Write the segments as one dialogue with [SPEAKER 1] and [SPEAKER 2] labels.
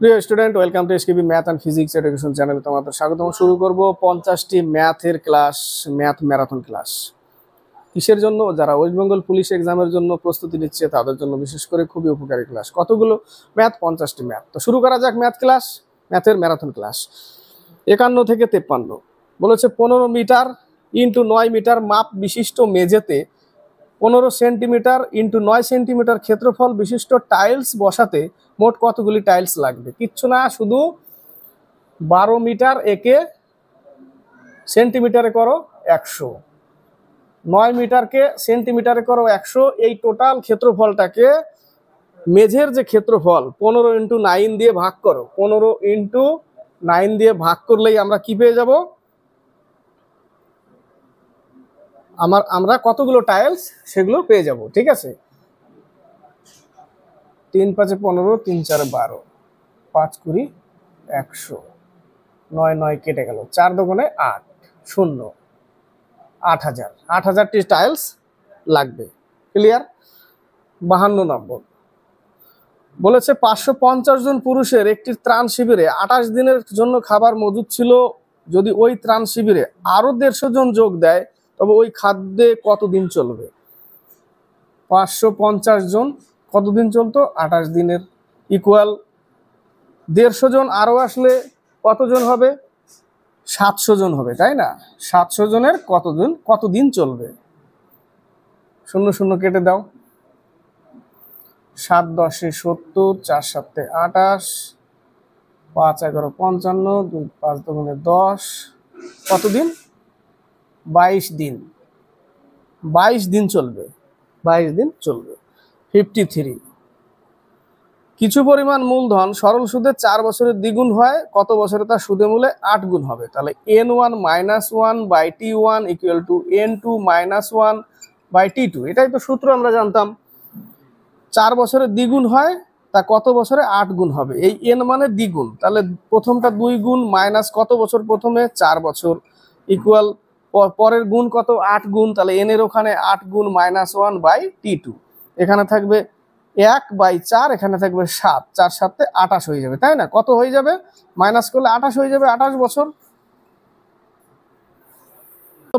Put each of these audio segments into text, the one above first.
[SPEAKER 1] প্রিয় student, welcome to SKB math and physics education চ্যানেলে তোমাদের স্বাগতম। শুরু করব 50টি ম্যাথের ক্লাস, ম্যাথ ম্যারাথন ক্লাস। কিসের জন্য? যারা ওয়েস্ট বেঙ্গল পুলিশ এক্সামের জন্য প্রস্তুতি নিচ্ছে তাদের জন্য বিশেষ করে খুবই উপকারী ক্লাস। কতগুলো ম্যাথ? 50টি ম্যাথ। তো শুরু করা যাক ম্যাথ ক্লাস, ম্যাথের ম্যারাথন ক্লাস। 51 থেকে 53 বলেছে 15 মিটার ইন্টু 9 মিটার মাপ বিশিষ্ট মেঝেতে 15 সেন্টিমিটার ইন্টু 9 সেন্টিমিটার ক্ষেত্রফল বিশিষ্ট টাইলস বসাতে মোট কতগুলি টাইলস লাগবে? কিচ্ছু না, শুধু 12 মিটার একে সেন্টিমিটারে করো 100, 9 মিটারকে সেন্টিমিটারে করো 100। এই টোটাল ক্ষেত্রফলটাকে মেঝের যে ক্ষেত্রফল 15 ইন্টু 9 দিয়ে ভাগ করো। 15 ইন্টু 9 দিয়ে ভাগ করলেই আমরা কি পেয়ে যাব? আমরা কতগুলো টাইলস সেগুলো পেয়ে যাব। ঠিক আছে, 3 5 15, 3 4 12, 5 20 100, 9 9 কেটে গেল, 4 দুগুণে 8, 0, 8000। 8000টি টাইলস লাগবে। ক্লিয়ার? 52 নম্বর বলেছে 550 জন পুরুষের একটি ত্রাণ শিবিরে 28 দিনের জন্য খাবার মজুদ ছিল। যদি ওই ত্রাণ শিবিরে আরো 150 জন যোগ দেয় তবে ওই খাদ্যে কতদিন চলবে? 550 জন কতদিন চলতো? 28 দিনের। ইকুয়াল 150 জন আরো আসলে কতজন হবে? 700 জন হবে, তাই না? 700 জনের কতদিন চলবে? 0 0 কেটে দাও। 7 10 70, 4 7 28, 5 11 55, 2 5 2 10। কতদিন? 22 দিন। 22 দিন চলবে, 22 দিন চলবে। 53 কিছু পরিমাণ মূলধন সরল সুদে 4 বছরের দ্বিগুণ হয়, কত বছরে তার সুদে মূলে 8 গুণ হবে? তাহলে n1 - 1 by t1 equal to n2 - 1 by t2। এটাই তো সূত্র আমরা জানতাম। 4 বছরের দ্বিগুণ হয়, তা কত বছরে 8 গুণ হবে? এই n মানে দ্বিগুণ, তাহলে প্রথমটা 2 গুণ মাইনাস কত বছর? প্রথমে 4 বছর ইকুয়াল পরের গুণ কত? 8 গুণ। তাহলে n এর ওখানে 8 গুণ -1 বাই t2। এখানে থাকবে 1 বাই 4, এখানে থাকবে 7, 4 7 28 হয়ে যাবে, তাই না? কত হয়ে যাবে? মাইনাস করলে 28 হয়ে যাবে, 28 বছর।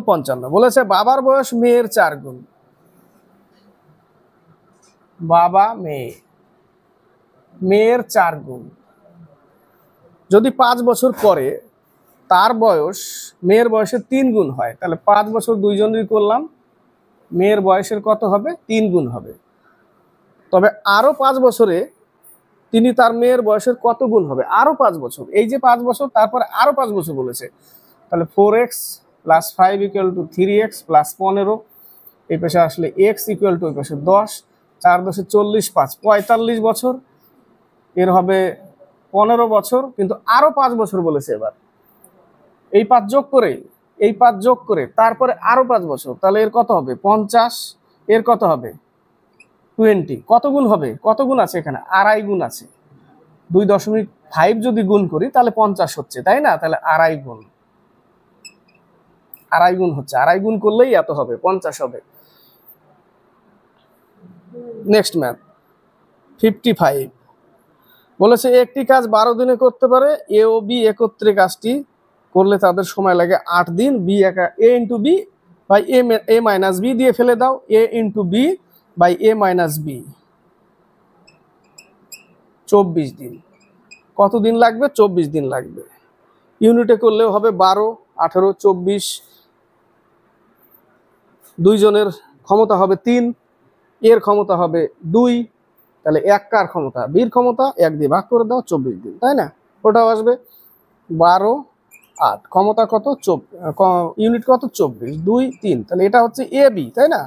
[SPEAKER 1] 55 বলেছে বাবার বয়স মেয়ের 4 গুণ। বাবা মেয়ের 4 গুণ যদি 5 বছর পরে তার বয়স মেয়ের বয়সের 3 গুণ হয়, তাহলে 5 বছর দুইজনেরই করলাম, মেয়ের বয়সের কত হবে? 3 গুণ হবে। তবে আরো 5 বছরে তিনি তার মেয়ের বয়সের কত গুণ হবে? আরো 5 বছর। এই যে 5 বছর, তারপরে আরো 5 বছর বলেছে, তাহলে 4x + 5 = 3x + 15। এই পাশে আসলে x = ওই পাশে 10, 4 10 40, 5 45 বছর। এর হবে 15 বছর, কিন্তু আরো 5 বছর বলেছে। এবার এই 5 যোগ করে তারপরে আরো 5 বছর, তাহলে এর কত হবে? 50। এর কত হবে? 20। কত গুণ হবে? কত গুণ আছে এখানে? আড়াই গুণ আছে। 2.5 যদি গুণ করি তাহলে 50 হচ্ছে, তাই না? তাহলে আড়াই গুণ হচ্ছে। আড়াই গুণ করলেই এত হবে, 50 হবে। নেক্সট ম্যাথ 55 বলেছে একটি কাজ 12 দিনে করতে পারে। এ ও বি একত্রে কাজটি করলে তাদের সময় লাগে 8 দিন। B A into B by A minus B দিয়ে ফেলে দাও। A into B by A minus B 24 দিন। কত দিন লাগবে? 24 দিন লাগবে। ইউনিটে করলেও হবে 12 18 24। দুইজনের ক্ষমতা হবে 3, এর ক্ষমতা হবে 2, তাহলে 1 কার ক্ষমতা? বির ক্ষমতা। 1 দিয়ে ভাগ করে দাও, 24 দিন, তাই না? ওটাও আসবে 12 8। ক্ষমতা কত? ইউনিট কত? 24 2 3। তাহলে এটা হচ্ছে এ বি, তাই না?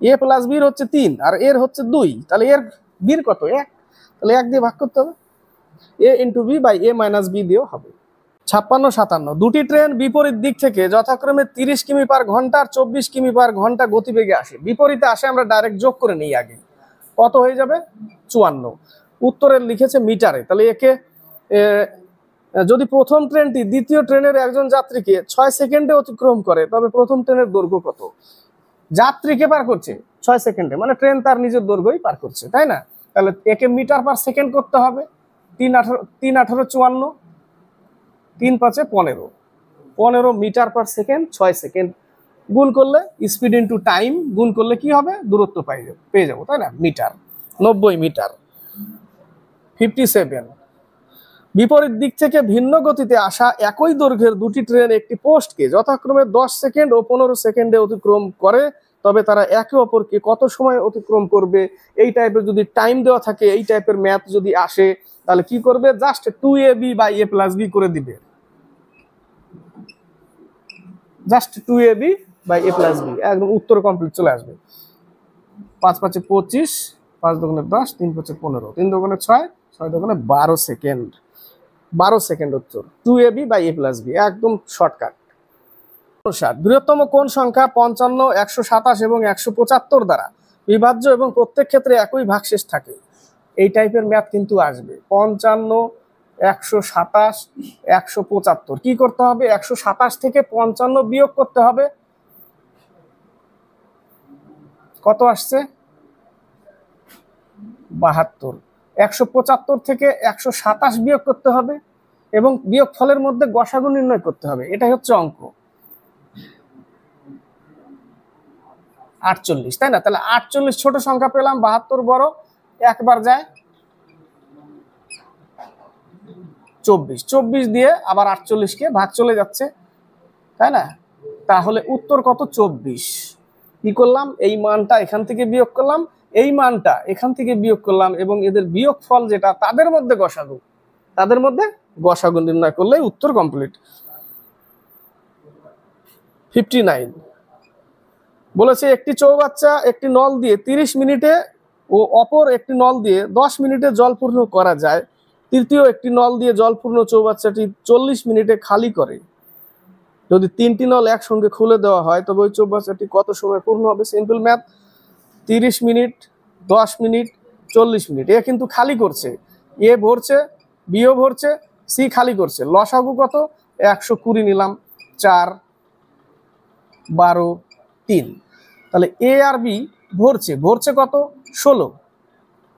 [SPEAKER 1] এ প্লাস বির হচ্ছে 3 আর এর হচ্ছে 2, তাহলে এর বির কত? 1। তাহলে 1 দিয়ে ভাগ করতে হবে। A into B by A minus B দিয়েও হবে। 56 57 দুটি ট্রেন বিপরীত দিক থেকে যথাক্রমে 30 কিমি/ঘন্টা আর 24 কিমি/ঘন্টা গতিবেগে আসে। বিপরীতে আসে, আমরা ডাইরেক্ট যোগ করে নিই আগে। কত হয়ে যাবে? 54। উত্তরে লিখেছে মিটারে, তাহলে একে যদি প্রথম ট্রেনটি দ্বিতীয় ট্রেনের একজন যাত্রীকে 6 সেকেন্ডে অতিক্রম করে তবে প্রথম ট্রেনের দৈর্ঘ্য কত? যাত্রীকে পার করছে 6 সেকেন্ডে, মানে ট্রেন তার নিজের দৈর্ঘ্যই পার করছে, তাই না? তাহলে একে মিটার পার সেকেন্ড করতে হবে। 3×18 = 54, 3×5 = 15, 15 মিটার পার সেকেন্ড, 6 সেকেন্ড। গুণ করলে স্পিড ইন্টু টাইম গুণ করলে কি হবে, দূরত্ব পেয়ে যাবো, তাই না? Metre, 90 metre. 57, বিপরীত দিক থেকে ভিন্ন গতিতে আসা একই দৈর্ঘ্যের দুটি ট্রেন একটি পোস্টকে যথাক্রমে 10 সেকেন্ড ও 15 সেকেন্ডে অতিক্রম করে, তবে তারা একে অপরকে কত সময় অতিক্রম করবে? এই টাইপের যদি টাইম দেওয়া থাকে, এই টাইপের ম্যাথ যদি আসে, তাহলে কি করবে? জাস্ট 2ab/a+b করে দিবে, জাস্ট 2ab/a+b, একদম উত্তর কমপ্লিট চলে আসবে। 5×5 = 25, 5×2 = 10, 3×5 = 15, 3×2 = 6, 6×2 = 12 সেকেন্ড। 12 সেকেন্ড উত্তর, 2ab/a+b, একদম শর্টকাট। বৃহত্তম কোন সংখ্যা 55, 127 এবং 175 দ্বারা বিভাজ্য এবং প্রত্যেক ক্ষেত্রে একই ভাগশেষ থাকে? এই টাইপের ম্যাথ কিন্তু আসবে। 55, 127, 175, কি করতে হবে? 127 থেকে 55 বিয়োগ করতে হবে। কত আসছে? 72। 175 থেকে 127 বিয়োগ করতে হবে এবং বিয়োগ ফলের মধ্যে গসাগু নির্ণয় করতে হবে। এটাই হচ্ছে অঙ্ক। 48, তাই না? তাহলে 48 ছোট সংখ্যা পেলাম, 72 বড়, একবার যায় 24, 24 দিয়ে আবার 48কে ভাগ চলে যাচ্ছে, তাই না? তাহলে উত্তর কত? 24। কি করলাম? এই মানটা এখান থেকে বিয়োগ করলাম, এই মানটা এখান থেকে বিয়োগ করলাম, এবং এদের বিয়োগ ফল যেটা, তাদের মধ্যে গসাগু নির্ণয় করলেই উত্তর কমপ্লিট। 59, বলেছে একটি চৌবাচ্চা একটি নল দিয়ে 30 মিনিটে ও অপর একটি নল দিয়ে 10 মিনিটে জল পূর্ণ করা যায়, তৃতীয় একটি নল দিয়ে জলপূর্ণ চৌবাচ্চাটি 40 মিনিটে খালি করে। যদি 3টি নল একসঙ্গে খুলে দেওয়া হয় তবে ওই চৌবাচ্চাটি কত সময় পূর্ণ হবে? Simple math, 30 minute, 10 minute, 40 minute. A কিন্তু খালি করছে, এ ভরছে, বিও ভরছে, সি খালি করছে। লসাগু কত? 120 নিলাম, 4, 12, 3। তাহলে এ আর বি ভরছে কত? 16।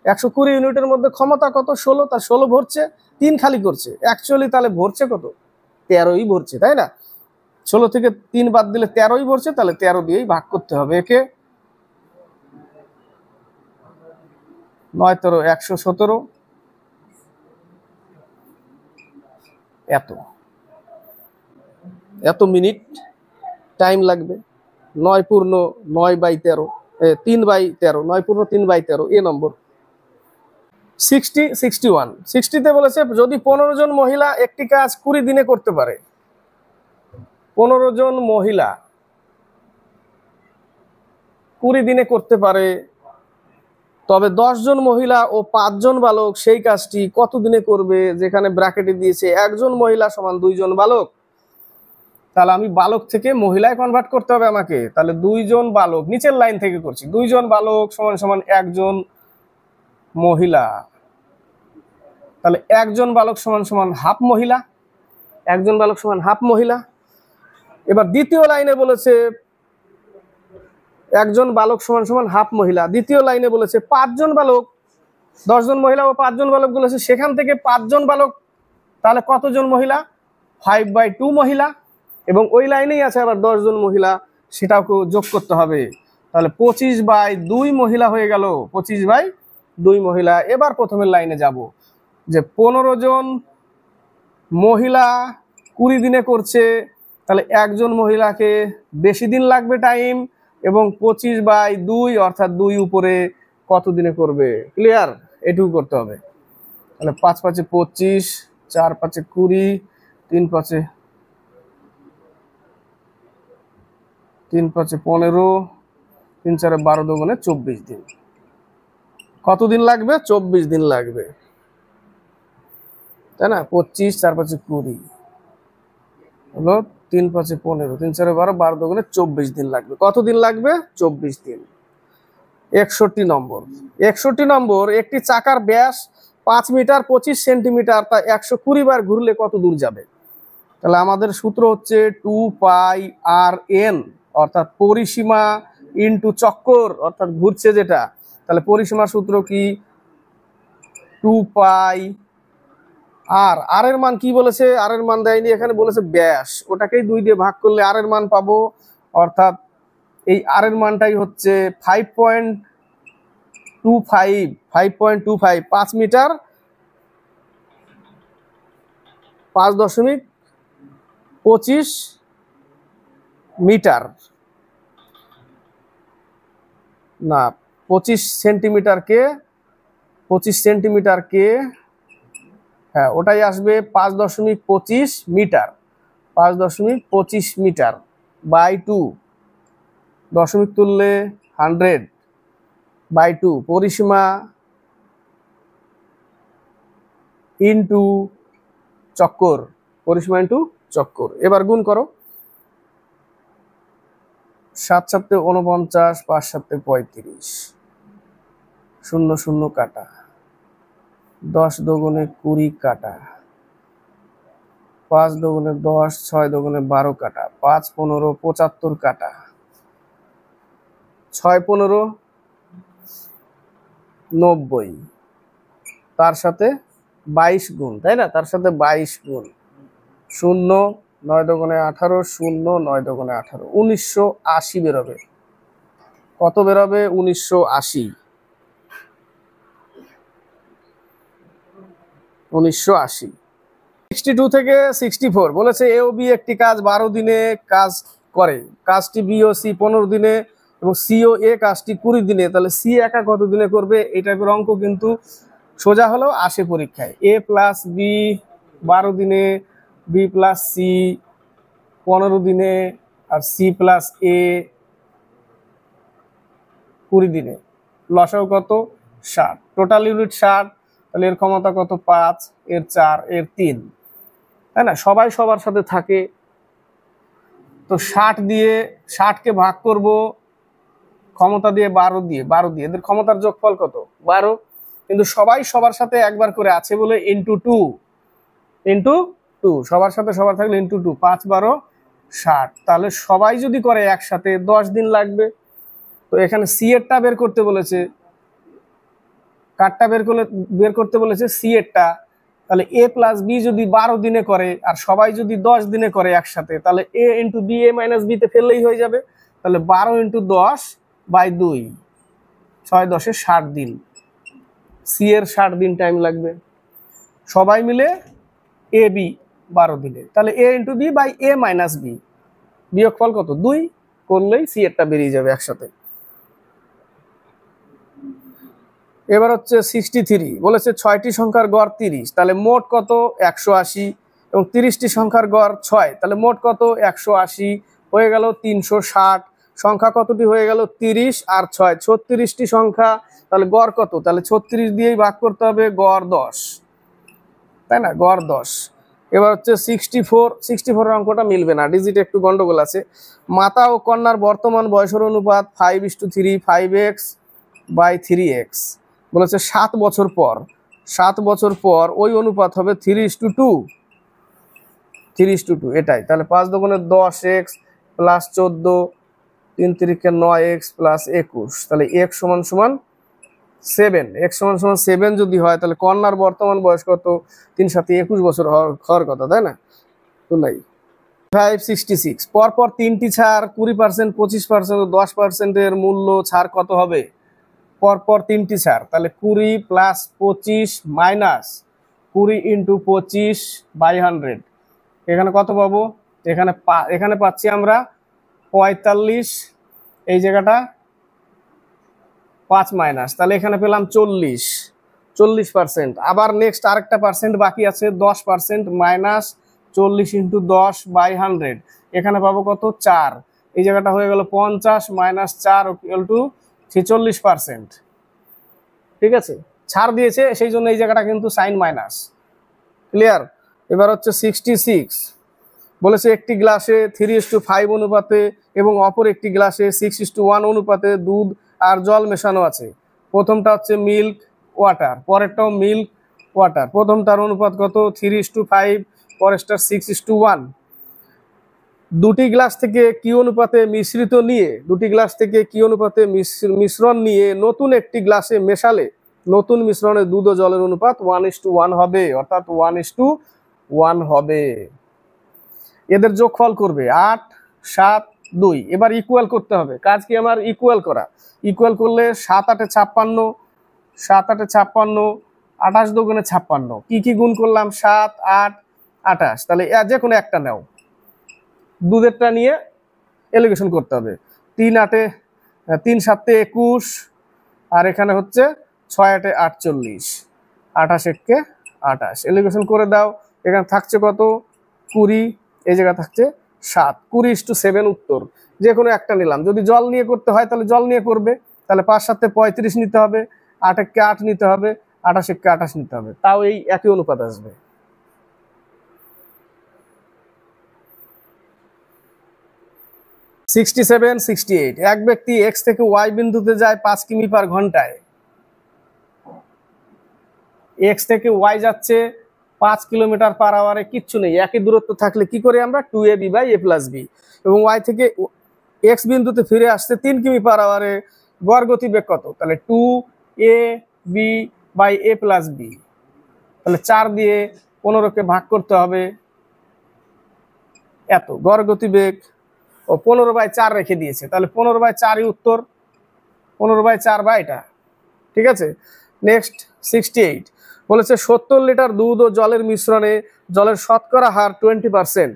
[SPEAKER 1] 120 ইউনিটের মধ্যে ক্ষমতা কত? 16, তার 16 ভরছে, 3 খালি করছে। অ্যাকচুয়ালি তাহলে ভরছে কত? 13ই ভরছে, তাই না? 16 থেকে 3 বাদ দিলে 13ই ভরছে, তাহলে 13 দিয়েই ভাগ করতে হবে একে। 9 13 117, এত মিনিট টাইম লাগবে। 9 পূর্ণ 9/13, 3/13, 9 পূর্ণ 3/13, এ নম্বর। 61তে বলেছে যদি 15 জন মহিলা একটি কাজ 20 দিনে করতে পারে, 15 জন মহিলা 20 দিনে করতে পারে, তবে 10 জন মহিলা ও 5 জন বালক সেই কাজটি কত দিনে করবে? যেখানে ব্র্যাকেটে দিয়েছে 1 জন মহিলা সমান 2 জন বালক, তাহলে আমি বালক থেকে মহিলায় কনভার্ট করতে হবে আমাকে। তাহলে 2 জন বালক, নিচের লাইন থেকে করছি, 2 জন বালক সমান সমান 1 জন মহিলা, তাহলে 1 জন বালক সমান সমান হাফ মহিলা, 1 জন বালক সমান হাফ মহিলা। এবার দ্বিতীয় লাইনে বলেছে 1 জন বালক সমান সমান হাফ মহিলা, দ্বিতীয় লাইনে বলেছে 5 জন বালক, 10 জন মহিলা ও 5 জন বালক বলেছে, সেখান থেকে 5 জন বালক, তাহলে কতজন মহিলা? 5/2 মহিলা, এবং ওই লাইনেই আছে আবার 10 জন মহিলা, সেটাও যোগ করতে হবে। তাহলে 25/2 মহিলা হয়ে গেল, 25/2 মহিলা। এবার প্রথমের লাইনে যাব, যে 15 জন মহিলা 20 দিনে করছে, তাহলে 1 জন মহিলাকে বেশি দিন লাগবে টাইম, এবং 25/2 অর্থাৎ 2 উপরে কত দিনে করবে? ক্লিয়ার? এটুকু করতে হবে। তাহলে 5 5 25, 4 5 20, 3 5 15, 3 4 12 দুগুণে 24 দিন। কত দিন লাগবে? 24 দিন লাগবে, তাই না? 25, 4 5 20 হলো 3 5 15, 3 4 12, 12 দুগুণে 24 দিন লাগবে। কত দিন লাগবে? 24 দিন। 61 নম্বর, 61 নম্বর, একটি চাকার ব্যাস 5 মিটার 25 সেন্টিমিটার, তা 120 বার ঘুরলে কত দূর যাবে? তাহলে আমাদের সূত্র হচ্ছে 2πRN, অর্থাৎ পরিসীমা ইন্টু চক্কর, অর্থাৎ ঘুরছে যেটা। তাহলে পরিসীমার সূত্র কি? 2π আর আর এর মান কি বলেছে, আর এর মান দেয়নি, এখানে বলেছে ব্যাস, ওটাকেই 2 দিয়ে ভাগ করলে আর এর মান পাবো। অর্থাৎ এই আর এর মানটাই হচ্ছে 5.25 5 মিটার 5.25 মিটার না 25 সেন্টিমিটারকে হ্যাঁ ওটাই আসবে 5.25 মিটার 5.25 মিটার বাই 2 দশমিক তুললে 100 বাই 2 পরিসীমা ইন্টু চক্কর, পরিসীমা ইন্টু চক্কর। এবার গুণ করো, 7 7 49 5 7 35, 0 0 কাটা, 10 দুগুণে 20 কাটা, 5 দুগুণে 10, 6 দুগুণে 12 কাটা, 5 15 75 কাটা, 6 15 90, তার সাথে 22 গুণ, তাই না, তার সাথে 22 গুণ, 0 9 দুগুণে 18, 0 9 দুগুণে 18, 1980 বেরোবে। কত বেরোবে? 1980। 62 থেকে 64 বলেছে এ ও বি একটি কাজ 12 দিনে কাজ করে, কাজটি বি ও সি 15 দিনে এবং সি ও এ কাজটি 20 দিনে, তাহলে সি একা কত দিনে করবে? এই টাইপের অঙ্ক কিন্তু সোজা হলেও আসে পরীক্ষায়। এ প্লাস বি 12 দিনে, বি প্লাস সি 15 দিনে, আর সি প্লাস এ 20 দিনে। লসাগু কত? 60। টোটাল ইউনিট 60, তাহলে এর ক্ষমতা কত? 5, এর 4, এর 3, তাই না? সবাই সবার সাথে থাকে, তো 60 দিয়ে 60কে ভাগ করব ক্ষমতা দিয়ে 12 দিয়ে, এদের ক্ষমতার যোগফল কত? 12, কিন্তু সবাই সবার সাথে একবার করে আছে বলে ইন্টু 2, সবার সাথে সবার থাকলে ইন্টু 2, 5 12 60। তাহলে সবাই যদি করে একসাথে 10 দিন লাগবে। তো এখানে সি এরটা বের করতে বলেছে, কারটা বের করতে বলেছে সি এরটা, তাহলে এ প্লাস বি যদি 12 দিনে করে আর সবাই যদি 10 দিনে করে একসাথে, তাহলে A into B, A minus বিতে ফেললেই হয়ে যাবে। তাহলে 12 ইন্টু 10 বাই 2, 6 10 60 দিন, সি এর 60 দিন টাইম লাগবে। সবাই মিলে এ বি 12 দিনে, তাহলে A into B by A minus B, বিয়োগফল কত? 2 করলেই সি এরটা বেরিয়ে যাবে একসাথে। এবার হচ্ছে 63 বলেছে 6টি সংখ্যার গড় 30, তাহলে মোট কত? 180, এবং 30টি সংখ্যার গড় 6, তাহলে মোট কত? 180, হয়ে গেল 360। সংখ্যা কতটি হয়ে গেল? 30 আর 6, 36টি সংখ্যা, তাহলে গড় কত? তাহলে 36 দিয়েই ভাগ করতে হবে, গড় 10, তাই না, গড় 10। এবার হচ্ছে 64 অঙ্কটা মিলবে না, ডিজিটে একটু গন্ডগোল আছে। মাতা ও কন্যার বর্তমান বয়সের অনুপাত 5:3, 5x বাই 3x, বলেছে 7 বছর পর ওই অনুপাত হবে 3:2, এটাই। তাহলে 5 দুগুণে 10x প্লাস 14, 3 3 9x প্লাস 21, তাহলে x সমান সমান 7, x সমান সমান 7 যদি হয়, তাহলে কন্যার বর্তমান বয়স কত? 3 7 21 বছর হওয়ার কথা, তাই না? তো নাই। 566 পরপর 3টি ছাড় 20%, 25% ও 10% এর মূল্য ছাড় কত হবে? পরপর 3টি ছাড়, তাহলে 20 প্লাস 25 মাইনাস 20 ইন্টু 25 বাই 100, এখানে কত পাবো? এখানে পাচ্ছি আমরা 45, এই জায়গাটা 5 মাইনাস, তাহলে এখানে পেলাম 40%। আবার নেক্সট আরেকটা পার্সেন্ট বাকি আছে 10%, মাইনাস 40 ইন্টু 10 বাই 100, এখানে পাবো কত? 4, এই জায়গাটা হয়ে গেল 50 মাইনাস 4 ইকুয়াল টু 46%। ঠিক আছে, ছাড় দিয়েছে সেই জন্য এই জায়গাটা কিন্তু সাইন মাইনাস, ক্লিয়ার? এবার হচ্ছে 66 বলেছে একটি গ্লাসে 3:5 অনুপাতে এবং অপর একটি গ্লাসে 6:1 অনুপাতে দুধ আর জল মেশানো আছে। প্রথমটা হচ্ছে মিল্ক ওয়াটার, পরেরটাও মিল্ক ওয়াটার। প্রথমটার অনুপাত কত? 3:5, পরেরটা 6:1। দুটি গ্লাস থেকে কি অনুপাতে মিশ্রণ নিয়ে নতুন একটি গ্লাসে মেশালে নতুন মিশ্রণে দুধ ও জলের অনুপাত 1:1 হবে, অর্থাৎ 1:1 হবে। এদের যোগফল করবে 8, 7, 2। এবার ইকুয়াল করতে হবে, কাজ কি আমার ইকুয়াল করা। ইকুয়াল করলে 7 8 56, 7 8 56, 28 দুগুণে 56। কি কি গুণ করলাম? 7 8 28। তাহলে যে কোনো একটা নাও, দুধেরটা নিয়ে এলিগেশন করতে হবে। 3 8 3 7 21, আর এখানে হচ্ছে 6 8 48, 28 1 28। এলিগেশন করে দাও। এখানে থাকছে কত? 20, এই জায়গা থাকছে 7। 20:7 উত্তর। যে কোনো একটা নিলাম। যদি জল নিয়ে করতে হয় তাহলে জল নিয়ে করবে, তাহলে 5 7 35 নিতে হবে, 8 1 8 নিতে হবে, 28 1 28 নিতে হবে, তাও এই একই অনুপাত আসবে। 67 68। এক ব্যক্তি এক্স থেকে ওয়াই বিন্দুতে যায় 5 কিমি পার ঘন্টায়। এক্স থেকে ওয়াই যাচ্ছে 5 কিলোমিটার পার আওয়ারে, কিচ্ছু নেই, একই দূরত্ব থাকলে কি করে আমরা 2ab/a+b। এবং ওয়াই থেকে এক্স বিন্দুতে ফিরে আসছে 3 কিমি পার আওয়ারে, গড় গতিবেগ কত? তাহলে 2ab/a+b। তাহলে 4 দিয়ে 15কে ভাগ করতে হবে, এত গড় গতিবেগ। ও 15/4 রেখে দিয়েছে, তাহলে 15/4ই উত্তর, 15/4 বা এটা। ঠিক আছে। নেক্সট 68 বলেছে 70 লিটার দুধ ও জলের মিশ্রণে জলের শতকরা হার 20%।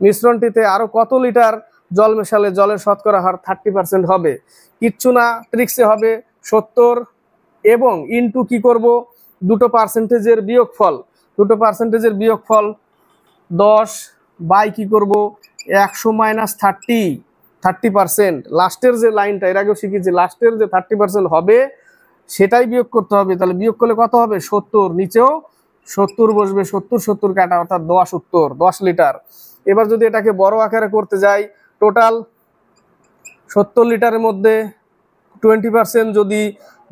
[SPEAKER 1] মিশ্রণটিতে আরো কত লিটার জল মেশালে জলের শতকরা হার 30% হবে? কিচ্ছু না, ট্রিক্সে হবে 70 এবং ইনটু কি করব, দুটো পার্সেন্টেজের বিয়োগফল, 10 বাই কি করব 100 - 30%। লাস্টের যে লাইনটা এর আগেও শিখেছি, লাস্টের যে 30% হবে সেটাই বিয়োগ করতে হবে। তাহলে বিয়োগ করলে কত হবে? 70, নিচেও 70 বসবে, 70 70 কাটা, অর্থাৎ 10 উত্তর, 10 লিটার। এবার যদি এটাকে বড় আকারে করতে যাই, টোটাল 70 লিটারের মধ্যে 20% যদি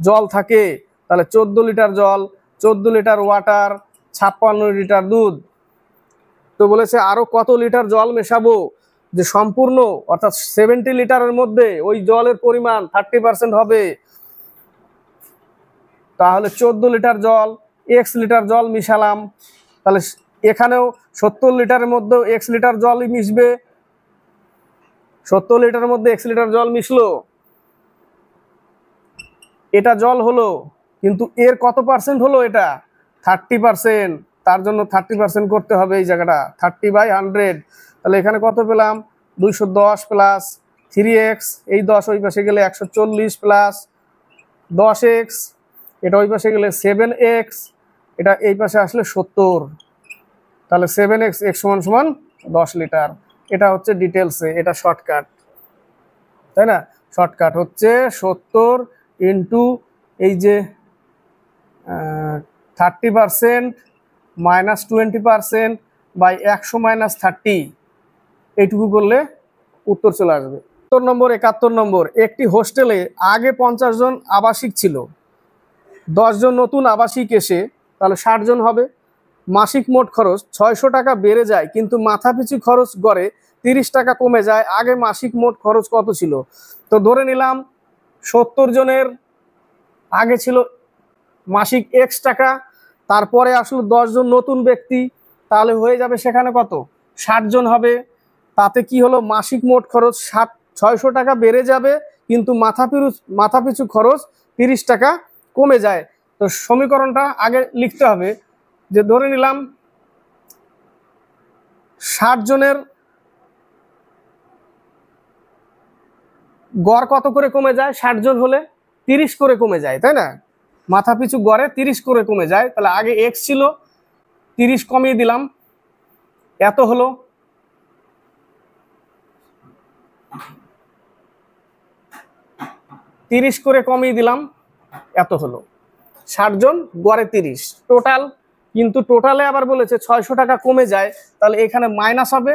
[SPEAKER 1] জল থাকে তাহলে 14 লিটার জল, 14 লিটার ওয়াটার, 56 লিটার দুধ। তো বলেছে আরো কত লিটার জল মেশাবো যে সম্পূর্ণ, অর্থাৎ 70 লিটারের মধ্যে ওই জলের পরিমাণ 30% হবে। তাহলে 14 লিটার জল, x লিটার জল মিশালাম, তাহলে এখানেও 70 লিটারের মধ্যে x লিটার জলই মিশবে। 70 লিটারের মধ্যে x লিটার জল মিশলো, এটা জল হলো, কিন্তু এর কত পার্সেন্ট হলো? এটা 30%। তার জন্য 30% করতে হবে এই জায়গাটা, 30/100। তাহলে এখানে কত পেলাম? 210 প্লাস 3x, এই 10 ওই পাশে গেলে 140 প্লাস 10x, এটা ওই পাশে গেলে 7x, এটা এই পাশে আসলে 70। তাহলে 7x, x = 10 লিটার। এটা হচ্ছে ডিটেলসে, এটা শর্টকাট, তাই না? শর্টকাট হচ্ছে 70 ইন্টু এই যে 30% মাইনাস 20% বাই 100 - 30, এইটুকু করলে উত্তর চলে আসবে। 70 নম্বর 71 নম্বর। একটি হোস্টেলে আগে 50 জন আবাসিক ছিল, 10 জন নতুন আবাসিক এসে তাহলে 60 জন হবে। মাসিক মোট খরচ 600 টাকা বেড়ে যায়, কিন্তু মাথাপিছু খরচ গড়ে 30 টাকা কমে যায়। আগে মাসিক মোট খরচ কত ছিল? তো ধরে নিলাম 70 জনের আগে ছিল মাসিক x টাকা, তারপরে আসলে 10 জন নতুন ব্যক্তি, তাহলে হয়ে যাবে সেখানে কত? 60 জন হবে। তাতে কি হলো? মাসিক মোট খরচ 600 টাকা বেড়ে যাবে, কিন্তু মাথাপিছু খরচ 30 টাকা কমে যায়। তো সমীকরণটা আগে লিখতে হবে, যে ধরে নিলাম 60 জনের গড় কত করে কমে যায়? 60 জন হলে 30 করে কমে যায়, তাই না? মাথাপিছু গড়ে 30 করে কমে যায়। তাহলে আগে x ছিল, 30 কমিয়ে দিলাম, এত হলো। তিরিশ করে কমিয়ে দিলাম, এত হলো। 60 জন গড়ে 30 টোটাল, কিন্তু টোটালে আবার বলেছে 600 টাকা কমে যায়, তাহলে এখানে মাইনাস হবে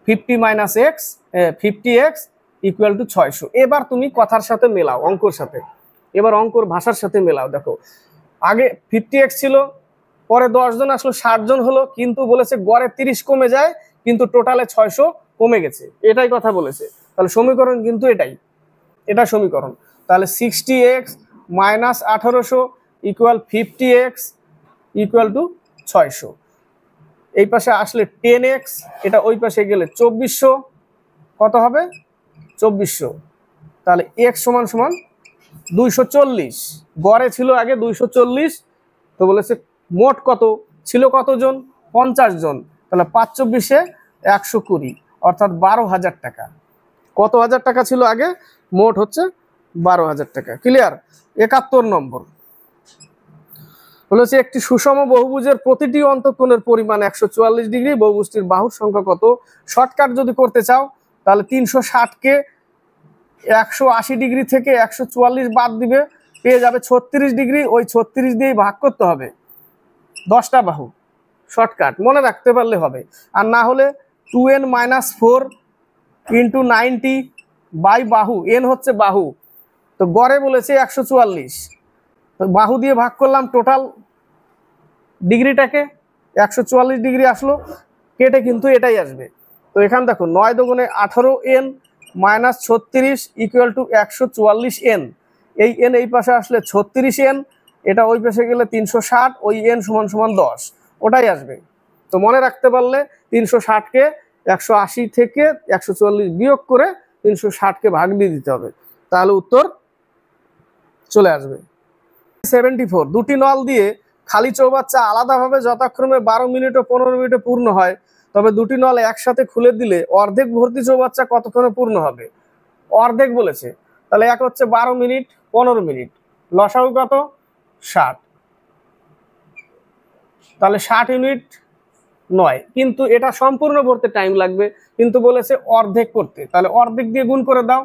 [SPEAKER 1] 50x = 600। এবার তুমি কথার সাথে মেলাও, অঙ্কর সাথে, এবার অঙ্কর ভাষার সাথে মেলাও। দেখো আগে 50x ছিল, পরে 10 জন আসলো, 60 জন হলো, কিন্তু বলেছে গড়ে 30 কমে যায়, কিন্তু টোটালে 600 কমে গেছে, এটাই কথা বলেছে। তাহলে সমীকরণ কিন্তু এটাই, এটা সমীকরণ। তাহলে 60x - 1800 equal 50x equal to 600। এই পাশে আসলে 10x, এটা ওই পাশে গেলে 2400, কত হবে 2400। তাহলে x সমান সমান 240, গড়ে ছিল আগে 240, তো বলেছে মোট কত ছিল, কতজন 50 জন, তাহলে 5×24 120, অর্থাৎ 12,000 টাকা। কত হাজার টাকা ছিল আগে, মোট হচ্ছে 12,000 টাকা। ক্লিয়ার। 71 নম্বর বলেছে একটি সুষম বহুভুজের প্রতিটি অন্তঃকোণের পরিমাণ 144 ডিগ্রি, বহুভুজটির বাহুর সংখ্যা কত। শর্টকাট যদি করতে চাও তাহলে 360-কে 180 ডিগ্রি থেকে 144 বাদ দিবে, পেয়ে যাবে 36 ডিগ্রি। ওই 36 দিয়েই ভাগ করতে হবে 10টা বাহু। শর্টকাট মনে রাখতে পারলে হবে। আর না হলে 2n-4 ইন্টু 90 বাই বাহু, n হচ্ছে বাহু, তো গড়ে বলেছে 144, তো বাহু দিয়ে ভাগ করলাম টোটাল ডিগ্রিটাকে, 144 ডিগ্রি আসলো, কেটে কিন্তু এটাই আসবে। তো এখানে দেখো 9 দুগুণে 18n minus 36 equal to 144n। এই n এই পাশে আসলে 36n, এটা ওই পাশে গেলে 360, ওই n সমান সমান 10, ওটাই আসবে। তো মনে রাখতে পারলে 360-কে 180 থেকে 144 বিয়োগ করে 360-কে ভাগ দিয়ে দিতে হবে, তাহলে উত্তর চলে আসবে। 74 দুটি নল দিয়ে খালি চৌবাচ্চা আলাদাভাবে যথাক্রমে 12 মিনিট ও 15 মিনিটে পূর্ণ হয়, তবে দুটি নল একসাথে খুলে দিলে অর্ধেক ভর্তি চৌবাচ্চা কতক্ষণে পূর্ণ হবে। অর্ধেক বলেছে, তাহলে এক হচ্ছে 12 মিনিট 15 মিনিট, লসাগু কত 60, তাহলে 60 ইউনিট নয়, কিন্তু এটা সম্পূর্ণ ভরতে টাইম লাগবে, কিন্তু বলেছে অর্ধেক করতে, তাহলে অর্ধেক দিয়ে গুণ করে দাও,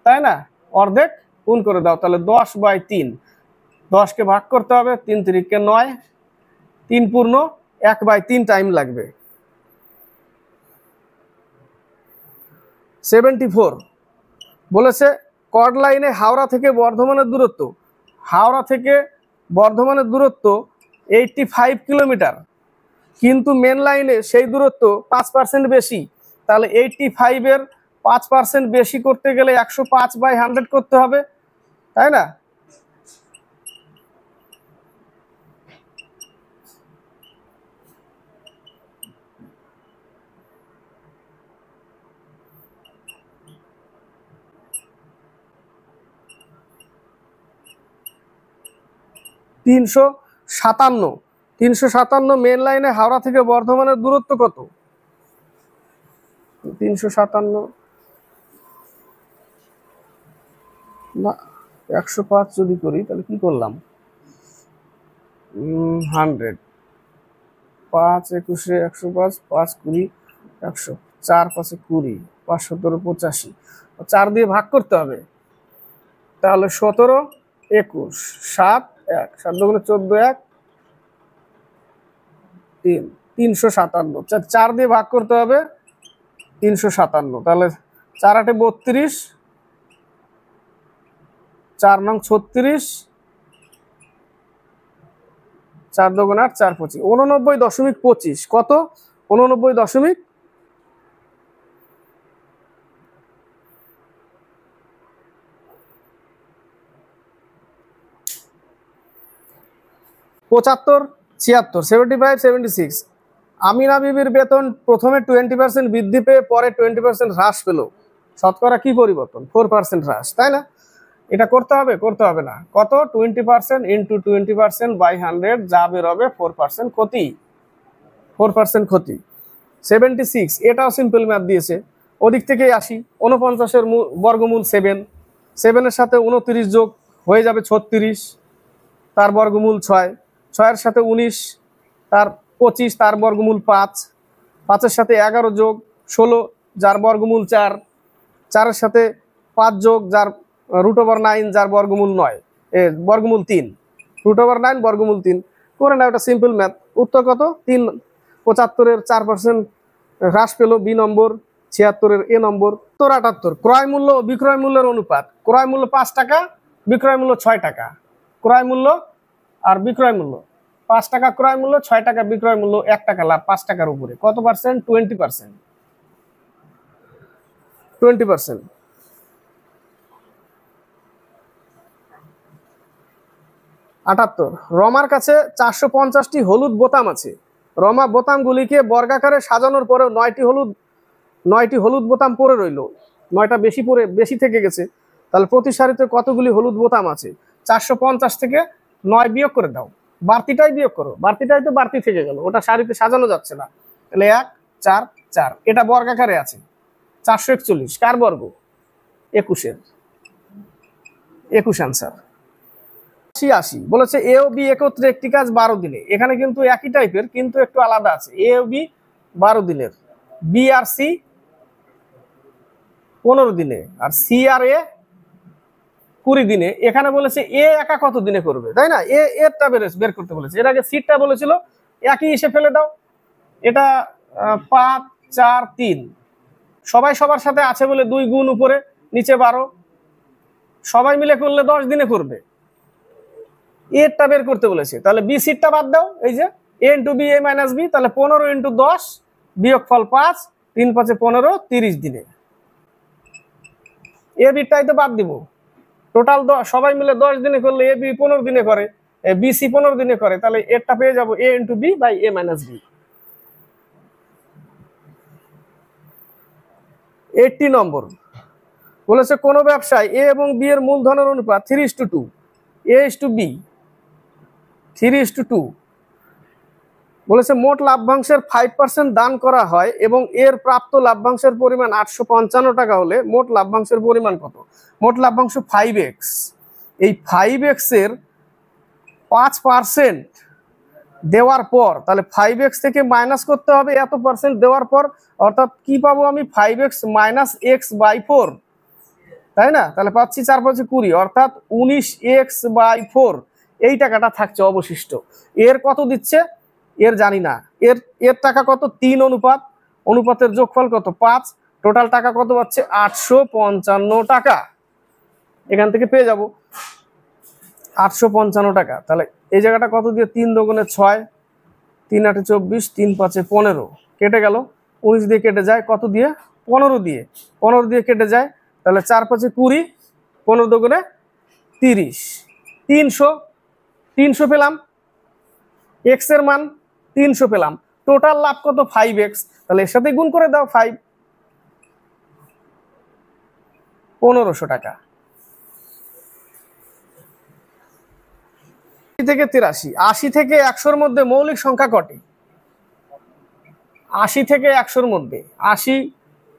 [SPEAKER 1] তাই না, অর্ধেক গুণ করে দাও, তাহলে 10/3, 10-কে ভাগ করতে হবে, 3×3 = 9, 3 পূর্ণ 1/3 টাইম লাগবে। 74 বলেছে কর্ড লাইনে হাওড়া থেকে বর্ধমানের দূরত্ব, হাওড়া থেকে বর্ধমানের দূরত্ব 85 কিলোমিটার, কিন্তু মেন লাইনে সেই দূরত্ব 5% বেশি, তাহলে 85-এর 5% বেশি করতে গেলে 105/100 করতে হবে, তাই না। তিনশো 357 মেন লাইনে হাওড়া থেকে বর্ধমানের দূরত্ব কত। 357 না 105 যদি করি তাহলে কি করলাম, 100, 5 21 105, 5 20 100, 4 5 20, 5 17 85, 4 দিয়ে ভাগ করতে হবে, তাহলে 17 21 7 1, 7 দুগুণে 14 1 3, 357, 4 দিয়ে ভাগ করতে হবে 357, তাহলে 4 8 32, 4 নং 36, 4 দুগুণে 8, 4 25, 89.25, কত 89.75, পঁচাত্তর 76 75 76 আমিনা বিবির বেতন প্রথমে 20% বৃদ্ধি পেয়ে পরে 20% হ্রাস পেল, শতকরা কি পরিবর্তন, 4% হ্রাস, তাই না। এটা করতে হবে, করতে হবে না, কত 20% ইন্টু 20%/100, যা বের হবে 4% ক্ষতি, 4% ক্ষতি। 76 এটাও সিম্পল ম্যাথ দিয়েছে, ওদিক থেকেই আসি, 49-এর বর্গমূল 7, 7-এর সাথে 29 যোগ হয়ে যাবে 36, তার বর্গমূল 6, 6-এর সাথে 19 তার 25, তার বর্গমূল 5, 5-এর সাথে 11 যোগ 16 যার বর্গমূল 4, 4-এর সাথে 5 যোগ যার √9 যার বর্গমূল 9, বর্গমূল 3, √9 বর্গমূল 3 করে না, ওটা সিম্পল ম্যাথ। উত্তর কত 3, 75-এর 4% হ্রাস পেল বি নম্বর, 76-এর এ নম্বর। 78 ক্রয় মূল্য ও বিক্রয় মূল্যের অনুপাত, ক্রয় মূল্য 5 টাকা, বিক্রয় মূল্য 6 টাকা, ক্রয় মূল্য আর বিক্রয় মূল্য 5 টাকা ক্রয় মূল্য, 6 টাকা বিক্রয় মূল্য, 1 টাকা লাভ 5 টাকার উপরে, কত পার্সেন্ট, 20%, 20%। 78। রমার কাছে 450টি হলুদ বোতাম আছে। রমা বোতামগুলিকে বর্গাকারে সাজানোর পরেও 9টি হলুদ বোতাম পড়ে রইল। 9টা বেশি থেকে গেছে। তাহলে প্রতি সারিতে কতগুলি হলুদ বোতাম আছে? 450 থেকে 9 বিয়োগ করে দাও, বাড়তিটাই বিয়োগ করো, বাড়তিটাই তো বাড়তি থেকে গেল, ওটা সারিতে সাজানো যাচ্ছে না। তাহলে 1 4 4, এটা বর্গাকারে আছে। 441 কার বর্গ? 21-এর। 21 আনসার। 80 বলেছে এ ও বি একত্রে একটি কাজ 12 দিনে। এখানে কিন্তু একই টাইপের, কিন্তু একটু আলাদা আছে। এ ও বি 12 দিনের, বি আর সি 15 দিনে, আর সি আর এ 20 দিনে। এখানে বলেছে এ একা কত দিনে করবে, তাই না? এরটা বের করতে বলেছে। এর আগে সিটটা বলেছিল একই এসে ফেলে দাও। এটা 5 4 3, সবাই সবার সাথে আছে বলে 2 গুণ উপরে নিচে 12, সবাই মিলে করলে 10 দিনে করবে। এরটা বের করতে বলেছে, তাহলে বি সিটটা বাদ দাও। এই যে এ into B A minus B, তাহলে 15 ইন্টু 10 বিয়োগফল 5, 3 5 15, 30 দিনে। এ বিটাই তো বাদ দিব। টোটাল সবাই মিলে 10 দিনে করলে এ বি 15 দিনে করে, বি সি 15 দিনে করে, তাহলে এরটা পেয়ে যাবো A into B by A minus B. 80 number বলেছে কোন ব্যবসায় এ এবং বি এর মূলধনের অনুপাত 3:2, A/B 3:2। বলেছে মোট লাভ্যাংশের 5% দান করা হয় এবং এর প্রাপ্ত লাভ্যাংশের পরিমাণ 855 টাকা হলে মোট লাভ্যাংশের পরিমাণ কত? মোট লাভ্যাংশ 5x। এই 5x এর 5% দেওয়ার পর, তাহলে 5x থেকে মাইনাস করতে হবে এত পার্সেন্ট দেওয়ার পর, অর্থাৎ কি পাবো আমি? 5x মাইনাস x/4, তাই না? তাহলে পাচ্ছি 4 5 20, অর্থাৎ 19x/4 এই টাকাটা থাকছে অবশিষ্ট। এর কত দিচ্ছে? এর জানি না। এর টাকা কত? 3 অনুপাত, অনুপাতের যোগফল কত? 5। টোটাল টাকা কত পাচ্ছে? 855 টাকা। এখান থেকে পেয়ে যাব 855 টাকা। তাহলে এই জায়গাটা কত দিয়ে? 3 দুগুণে 6, 3 8 24, 3 5 15, কেটে গেল। 19 দিয়ে কেটে যায়, কত দিয়ে? 15 দিয়ে। 15 দিয়ে কেটে যায়, তাহলে 4 5 20, 15 দুগুণে 30, 300 পেলাম। এক্স এর মান 300 পেলাম। টোটাল লাভ কত? 5x। তাহলে এর সাথে গুণ করে দাও 5, 1500 টাকা। থেকে 83, 80 থেকে 100-র মধ্যে মৌলিক সংখ্যা কটি? 80 থেকে 100-র মধ্যে 80,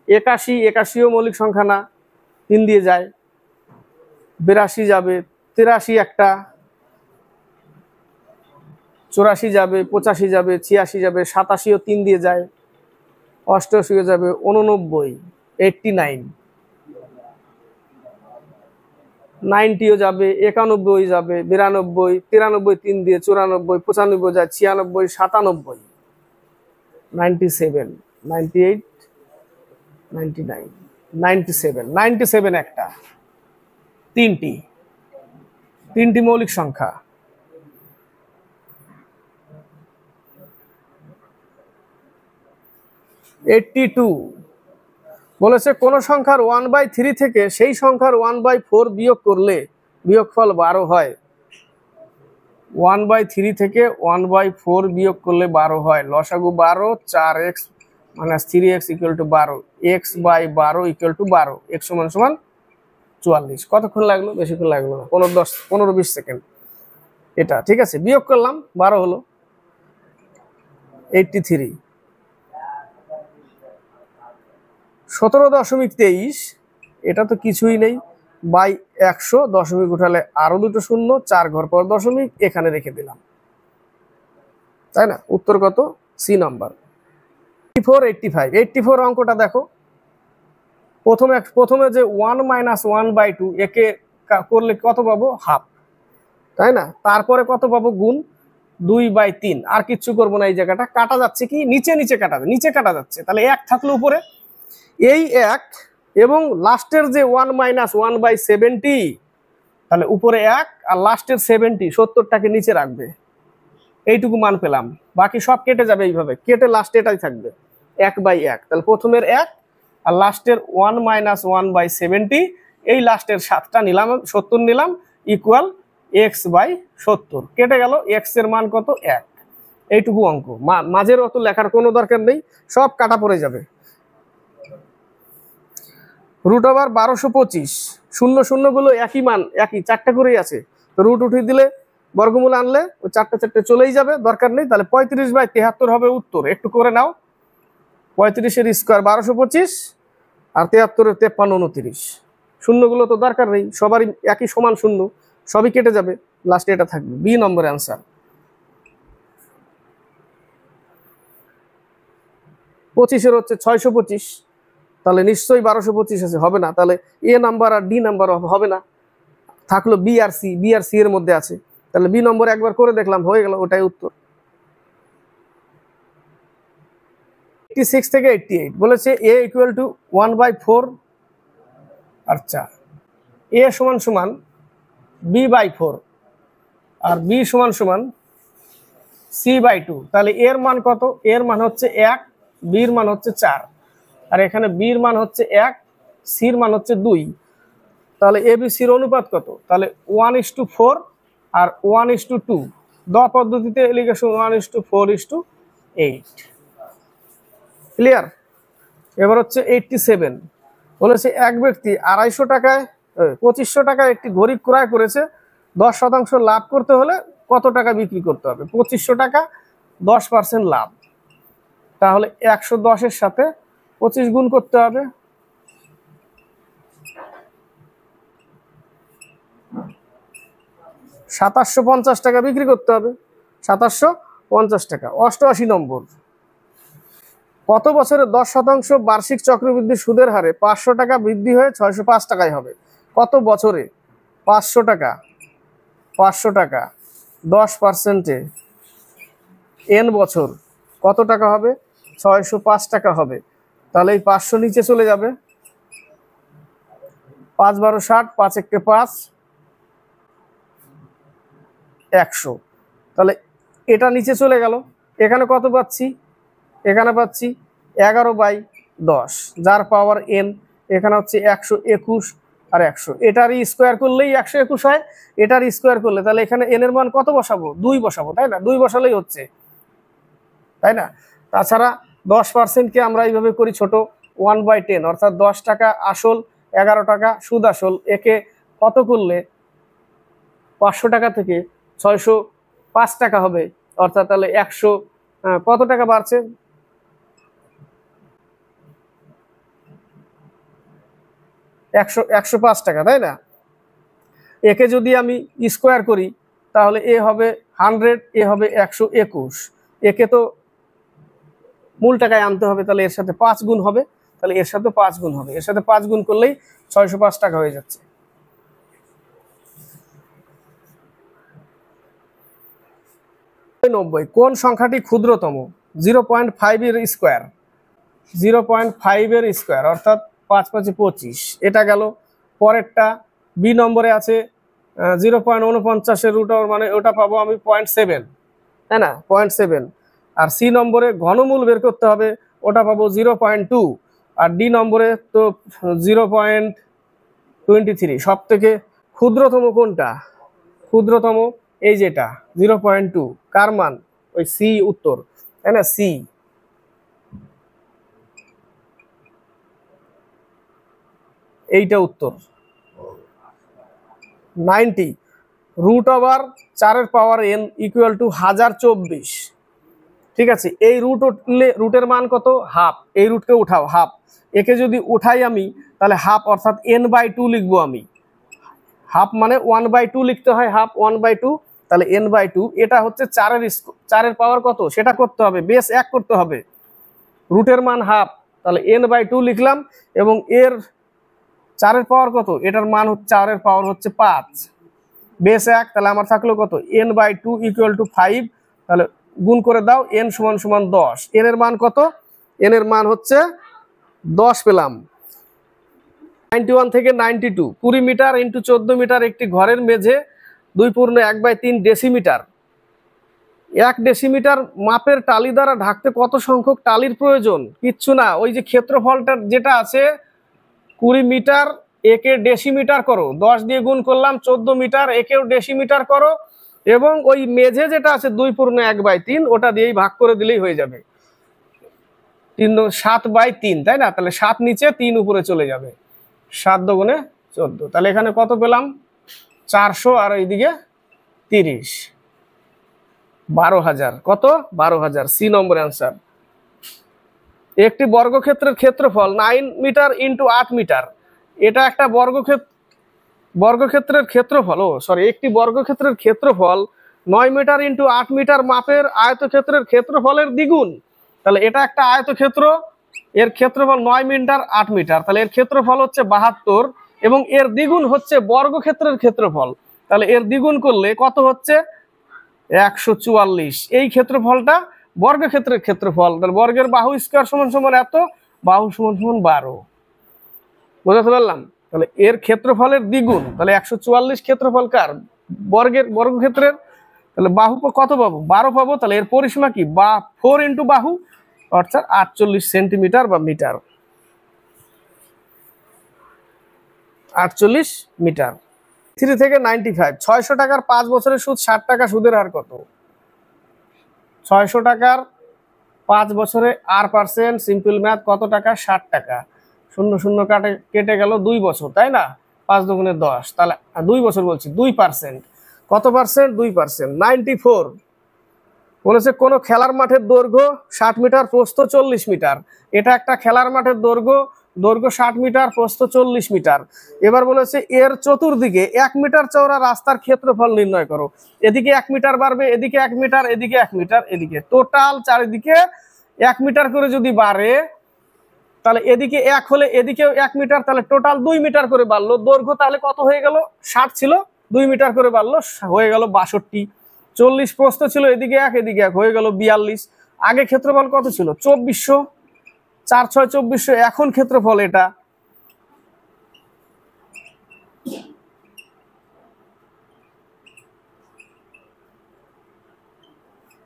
[SPEAKER 1] 81, 81ও মৌলিক সংখ্যা না, 3 দিয়ে যায়। 82 যাবে, 83 একটা, 84 যাবে, 85 যাবে, 86 যাবে, 87ও 3 দিয়ে যায়। 88ও যাবে, 89, 89, 90ও যাবে, 91 যাবে, 92, 93 3 দিয়ে, 94, 95 যায়, 96, 97, 97, 98, 99, 97, 97 একটা, তিনটি মৌলিক সংখ্যা। বলেছে কোন সংখ্যার 1/3 থেকে সেই সংখ্যার 1/4 বিয়োগ করলে বিয়োগফল 12 হয়। 1/3 থেকে 1/4 বিয়োগ করলে 12 হয়। লসাগু 12, 4x - 3x = 12, x/12 = 12, x = 44। কতক্ষণ লাগলো? বেশিক্ষণ লাগলো না, 15-20 সেকেন্ড। এটা ঠিক আছে, বিয়োগ করলাম, 12 হলো। 83, 17.23, এটা তো কিছুই নেই, বাই 100, দশমিক উঠালে আরো দুটো শূন্য, 4 ঘর পর দশমিক, এখানে রেখে দিলাম, তাই না? উত্তর কত? C number. 84, 84 অঙ্কটা দেখো। প্রথমে যে 1 - 1/2 একে করলে কত পাবো? হাফ, তাই না? তারপরে কত পাবো? গুণ 2/3। আর কিচ্ছু করবো না। এই জায়গাটা কাটা যাচ্ছে কি? নিচে কাটা যাচ্ছে। তাহলে 1 থাকলো উপরে, এই 1 এবং লাস্টের যে 1 - 1/70, তাহলে উপরে 1 আর লাস্টের 70টাকে নিচে রাখবে। এইটুকু মান পেলাম। বাকি সব কেটে যাবে, এইভাবে কেটে লাস্টে এটাই থাকবে 1/1। তাহলে প্রথমের 1 আর লাস্টের 1 - 1/70, এই লাস্টের 7টা নিলাম, 70 নিলাম, ইকুয়াল x/70 কেটে গেল, x এর মান কত 1। এইটুকু অঙ্ক, মাঝের অত লেখার কোনো দরকার নেই, সব কাটা পড়ে যাবে। √1225, শূন্য শূন্য গুলো একই মান, একই 4টা করেই আছে, তো রুট উঠিয়ে দিলে বর্গমূল আনলে ওই 4টে 4টে চলেই যাবে, দরকার নেই। তাহলে 35/73 হবে উত্তর। একটু করে নাও, 35-এর স্কোয়ার 1225 আর 73-এর 53 29, শূন্যগুলো তো দরকার নেই, সবারই একই সমান শূন্য, সবই কেটে যাবে, লাস্টে এটা থাকবে। বি নম্বর অ্যান্সার। 25-এর হচ্ছে 625, তাহলে নিশ্চয়ই 1225 আছে, হবে না। তাহলে এ নাম্বার আর ডি নাম্বার হবে না, থাকলো বি আর সি, বি আর সি এর মধ্যে আছে, তাহলে বি নম্বর একবার করে দেখলাম, হয়ে গেল, ওটাই উত্তর। 86 থেকে 88 বলেছে a = 1/4, আচ্ছা a = b/4 R b = c/2, তাহলে এর মান কত? এর মান হচ্ছে 1, বির মান হচ্ছে 4, আর এখানে বির মান হচ্ছে 1, সির মান হচ্ছে 2, তাহলে এ বি সির অনুপাত কত? তাহলে 1:4 আর 1:2, দ পদ্ধতিতে লিখেছো 1:4:8। ক্লিয়ার? এবার হচ্ছে 87, বলেছে এক ব্যক্তি 250 টাকায় 2500 টাকায় একটি ঘড়ি ক্রয় করেছে, 10% লাভ করতে হলে কত টাকা বিক্রি করতে হবে? 2500 টাকা, 10% লাভ, তাহলে 110-এর সাথে 25 গুণ করতে হবে, 2750 টাকা বিক্রি করতে হবে, 2750 টাকা। 88 নম্বর, কত বছরে 10% বার্ষিক চক্রবৃদ্ধি সুদের হারে 500 টাকা বৃদ্ধি হয়ে 605 টাকায় হবে? কত বছরে 500 টাকা 10%-এ n বছর কত টাকা হবে? 605 টাকা হবে। তাহলে এই 500 নিচে চলে যাবে, 5×12 = 60, 5×1 = 5, 100, তাহলে এটা নিচে চলে গেল। এখানে কত পাচ্ছি? এখানে পাচ্ছি 11/10, যার পাওয়ার n, এখানে হচ্ছে 121 আর 100, এটারই স্কোয়ার করলেই 121 হয়, এটার স্কোয়ার করলে, তাহলে এখানে n এর মান কত বসাবো? 2 বসাবো, তাই না? 2 বসালেই হচ্ছে, তাই না? তাছাড়া 10%কে আমরা এইভাবে করি ছোট, 1/10, অর্থাৎ 10 টাকা আসল, 11 টাকা সুদ আসল, একে কত করলে 500 টাকা থেকে 605 টাকা হবে, অর্থাৎ তাহলে 100 কত টাকা বাড়ছে? 105 টাকা, তাই না? একে যদি আমি স্কোয়ার করি তাহলে এ হবে 100, এ হবে 121, একে তো মূল টাকায় আনতে হবে, তাহলে এর সাথে 5 গুণ হবে, তাহলে এর সাথে 5 গুণ হবে, এর সাথে 5 গুণ করলেই 605 টাকা হয়ে যাচ্ছে। 90, কোন সংখ্যাটি ক্ষুদ্রতম? 0.5 এর স্কোয়ার, 0.5 এর স্কোয়ার অর্থাৎ 5 × 5 = 25, এটা গেল। পরেরটা বি নম্বরে আছে 0.49 এর √, মানে ওটা পাবো আমি 0.7, তাই না? 0.7, আর সি নম্বরে ঘনমূল বের করতে হবে, ওটা পাবো 0.2, আর ডি নম্বরে তো 0.23। সব থেকে ক্ষুদ্রতম কোনটা? ক্ষুদ্রতম এই যেটা 0.2, কার মান? ওই সি উত্তর, তাই না? সি, এইটা উত্তর। 90, √4 n = 1024, ঠিক আছে? এই রুট উঠলে, রুটের মান কত? হাফ, এই রুটকে উঠাও, হাফ, একে যদি উঠাই আমি তাহলে হাফ, অর্থাৎ n/2 লিখবো আমি, হাফ মানে 1/2 লিখতে হয়, হাফ 1/2, তাহলে n/2, এটা হচ্ছে 4-এর পাওয়ার কত সেটা করতে হবে, বেস 1 করতে হবে, রুটের মান হাফ, তাহলে n/2 লিখলাম, এবং এর 4-এর পাওয়ার কত? এটার মান হচ্ছে 4-এর পাওয়ার হচ্ছে 5, বেস 1, তাহলে আমার থাকলো কত? n/2 = 5, তাহলে গুণ করে দাও, n = 10, n এর মান কত? n এর মান হচ্ছে 10 পেলাম। 91 থেকে 92, 20 মিটার × 14 মিটার একটি ঘরের মেঝে 2.1/3 ডেসিমিটার, 1 ডেসিমিটার মাপের টালি দ্বারা ঢাকতে কত সংখ্যক টালির প্রয়োজন? কিচ্ছু না, ওই যে ক্ষেত্রফলটা যেটা আছে 20 মিটার একে ডেসিমিটার করো, 10 দিয়ে গুণ করলাম 14 মিটার, একেও ডেসিমিটার করো, এবং ওই মেঝে যেটা আছে 2/1/3 ওটা দিয়েই ভাগ করে দিলেই হয়ে যাবে। 7/3, তাই না? তাহলে 7 নিচে 3 উপরে চলে যাবে, 7 দুগুণে 14। তাহলে এখানে কত পেলাম? 400, আর এইদিকে 30, 12,000। কত? 12,000। সি নম্বর অ্যান্সার। একটি বর্গক্ষেত্রের ক্ষেত্রফল 9 মিটার ইন্টু 8 মিটার। এটা একটা বর্গক্ষেত্রের ক্ষেত্রফল, একটি বর্গক্ষেত্রের ক্ষেত্রফল 9 মিটার ইন্টু 8 মিটার মাপের আয়তক্ষেত্রের ক্ষেত্রফলের দ্বিগুণ। তাহলে এটা একটা আয়তক্ষেত্র, এর ক্ষেত্রফল 9 মিটার 8 মিটার, তাহলে এর ক্ষেত্রফল হচ্ছে 72, এবং এর দ্বিগুণ হচ্ছে বর্গক্ষেত্রের ক্ষেত্রফল। তাহলে এর দ্বিগুণ করলে কত হচ্ছে? 144। এই ক্ষেত্রফলটা বর্গক্ষেত্রের ক্ষেত্রফল। তাহলে বর্গের বাহু স্কয়ার সমান সমান এত, বাহু সমান সমান 12। বুঝতে পারলাম? তাহলে এর ক্ষেত্রফলের দ্বিগুণ, তাহলে 144 ক্ষেত্রফল কার? বর্গক্ষেত্রের। তাহলে বাহু কত পাবো? 12 পাবো। তাহলে এর পরিসীমা কি? 4 ইন্টু বাহু, অর্থাৎ 48 সেন্টিমিটার বা মিটার। 48 মিটার। 3 থেকে 95। 600 টাকার 5 বছরের সুদ 60 টাকা, সুদের হার কত? 600 টাকার 5 বছরে R%, সিম্পল ম্যাথ, কত টাকা? 60 টাকা। 0 0 কেটে গেল, 2 বছর, তাই না? 5 দুগুণে 10, তাহলে 2 বছর বলছি, 2%। কত পার্সেন্ট? 2%। 94 বলেছে কোন খেলার মাঠের দৈর্ঘ্য 60 মিটার, প্রস্থ 40 মিটার। এটা একটা খেলার মাঠের দৈর্ঘ্য 60 মিটার, প্রস্থ 40 মিটার। এবার বলেছে এর চতুর্দিকে 1 মিটার চওড়া রাস্তার ক্ষেত্রফল নির্ণয় করো। এদিকে 1 মিটার বাড়বে, এদিকে 1 মিটার, এদিকে 1 মিটার, এদিকে টোটাল চারিদিকে 1 মিটার করে যদি বাড়ে, তাহলে এদিকে 1 হলে এদিকেও 1 মিটার, তাহলে টোটাল 2 মিটার করে বাড়লো দৈর্ঘ্য। তাহলে কত হয়ে গেল? 60 ছিল, 2 মিটার করে বাড়লো, হয়ে গেল 62। 40 প্রস্থ ছিল, এদিকে 1 এদিকে 1, হয়ে গেল 42। আগে ক্ষেত্রফল কত ছিল? 2400। 4 6 2400। এখন ক্ষেত্রফল এটা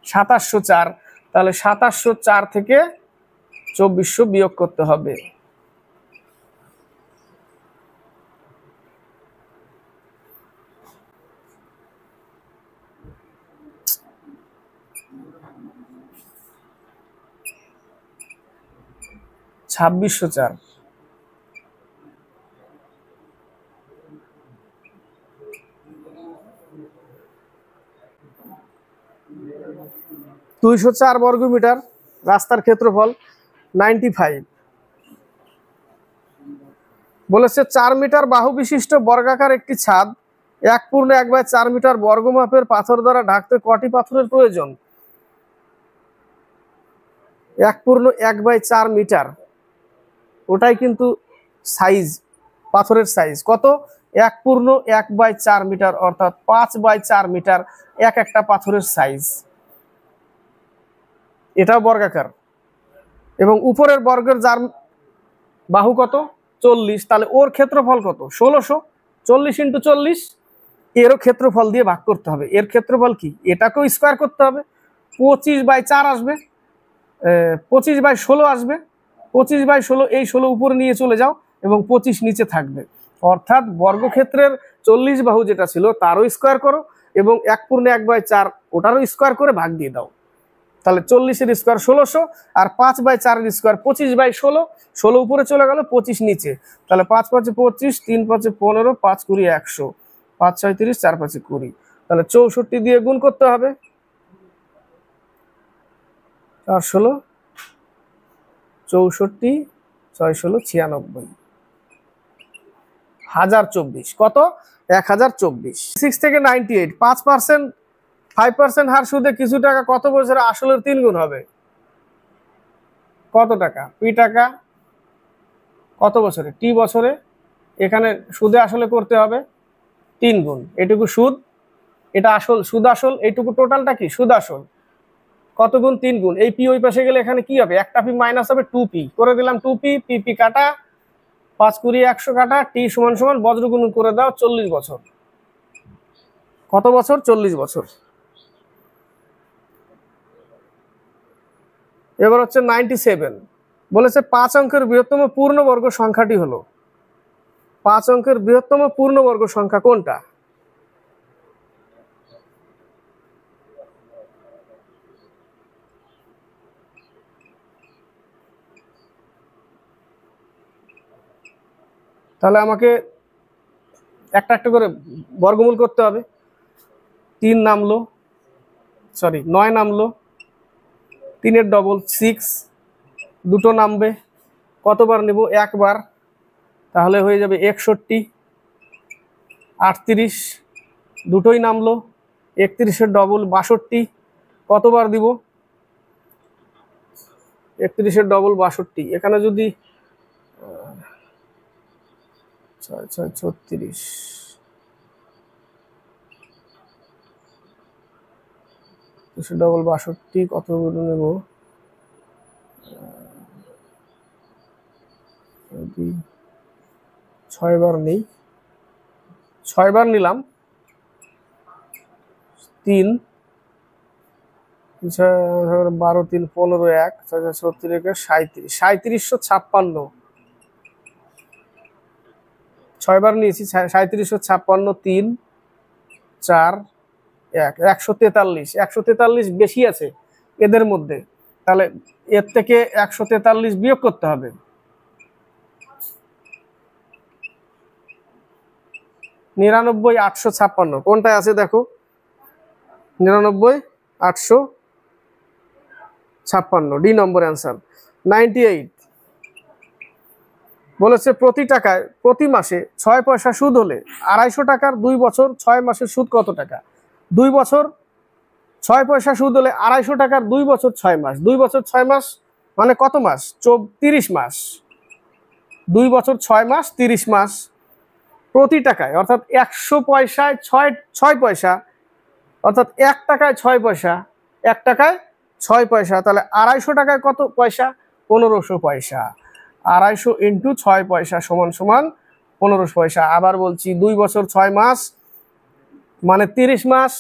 [SPEAKER 1] 2704। তাহলে 2704 থেকে 2400 বিয়োগ করতে হবে। ছাব্বিশশো 204 বর্গমিটার রাস্তার ক্ষেত্রফল 95। বলেছে 4 মিটার বাহু বিশিষ্ট বর্গাকার একটি ছাদ 1/1/4 মিটার বর্গমাপের পাথর দ্বারা ঢাকতে কটি পাথরের প্রয়োজন? 1/1/4 মিটার, ওটাই কিন্তু সাইজ, পাথরের সাইজ কত? 1/1/4 মিটার, অর্থাৎ 5/4 মিটার এক একটা পাথরের সাইজ। এটাও বর্গাকার, এবং উপরের বর্গের যার বাহু কত? 40। তাহলে ওর ক্ষেত্রফল কত? 1600। 40 × 40, এরও ক্ষেত্রফল দিয়ে ভাগ করতে হবে। এর ক্ষেত্রফল কি? এটাকেও স্কোয়ার করতে হবে, 25/4 আসবে, 25/16 আসবে। 25/16, এই 16 উপরে নিয়ে চলে যাও, এবং 25 নিচে থাকবে। অর্থাৎ বর্গক্ষেত্রের 40 বাহু যেটা ছিল তারও স্কোয়ার করো, এবং 1/1/4 ওটারও স্কোয়ার করে ভাগ দিয়ে দাও। তাহলে 40-এর স্কোয়ার 1600, আর 5/4-এর স্কোয়ার 25/16। 16 উপরে চলে গেল, 25 নিচে। তাহলে 5 × 5 = 25, 3 × 5 = 15, 5 × 20 = 100, 5 × 6 = 30, 4 × 5 = 20। তাহলে 64 দিয়ে গুণ করতে হবে। 4 16, 64, 6 16, 96, 1024। কত? 1024। 6 থেকে 98। 5%, 5% হার সুদে কিছু টাকা কত বছরে আসলের 3 গুণ হবে? কত টাকা? পি টাকা। কত বছরে? টি বছরে। এখানে সুদে আসলে করতে হবে 3 গুণ। এটুকু সুদ, এটা আসল, সুদ আসল, এইটুকু টোটালটা কি? সুদ আসল। কত গুণ? 3 গুণ। এই পি ওই পাশে গেলে এখানে কি হবে? একটা পি মাইনাস হবে, 2p করে দিলাম। 2p, পি কাটা, 5 × 20 = 100 কাটা, টি সমান সমান বজ্রগুণ করে দাও, 40 বছর। কত বছর? 40 বছর। এবার হচ্ছে 97। বলেছে 5 অঙ্কের বৃহত্তম পূর্ণবর্গ সংখ্যাটি হলো 5 অঙ্কের বৃহত্তম পূর্ণবর্গ সংখ্যা কোনটা? তাহলে আমাকে একটা একটা করে বর্গমূল করতে হবে। 3 নামলো, সরি 9 নামলো, 3 এর ডবল 6, দুটো নামবে, কতবার নেব? একবার, তাহলে হয়ে যাবে 61। 38, দুটোই নামলো, 31 এর ডবল 62, কতবার দিব? 31 এর ডবল 62। এখানে যদি 6 6 36, 31 এর ডবল 62, কতগুলো নেব? 6 বার নেই, 6 বার নিলাম। 3 12 3 15 1 36 37 3756, 6 বার নিয়েছি। 3756, 3 4 1 143। 143 বেশি আছে এদের মধ্যে, তাহলে এর থেকে 143 বিয়োগ করতে হবে। 99 856 কোনটায় আছে দেখো? 99 856, ডি নম্বর অ্যান্সার। 98 বলেছে প্রতি টাকায় প্রতি মাসে 6 পয়সা সুদ হলে 250 টাকার 2 বছর 6 মাসের সুদ কত টাকা? 2 বছর 6 পয়সা সুদ হলে 250 টাকার 2 বছর 6 মাস, 2 বছর 6 মাস মানে কত মাস? 30 মাস। 2 বছর 6 মাস 30 মাস। প্রতি টাকায় অর্থাৎ 100 পয়সায় 6 পয়সা, অর্থাৎ 1 টাকায় 6 পয়সা, 1 টাকায় 6 পয়সা, তাহলে 250 টাকায় কত পয়সা? 1500 পয়সা। 250 ইন্টু 6 পয়সা সমান সমান 1500 পয়সা। আবার বলছি, 2 বছর 6 মাস মানে 30 মাস।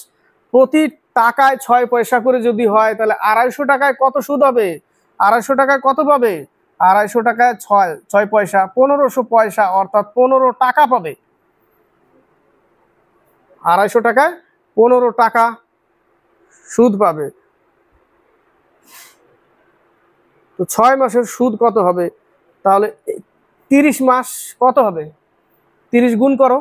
[SPEAKER 1] প্রতি টাকায় 6 পয়সা করে যদি হয়, তাহলে 250 টাকায় কত সুদ হবে? 250 টাকায় কত পাবে? 250 টাকায় 6 পয়সা, 1500 পয়সা, অর্থাৎ 15 টাকা পাবে। 250 টাকায় 15 টাকা সুদ পাবে। তো 6 মাসের সুদ কত হবে? তাহলে 30 মাস কত হবে? 30 গুণ করো,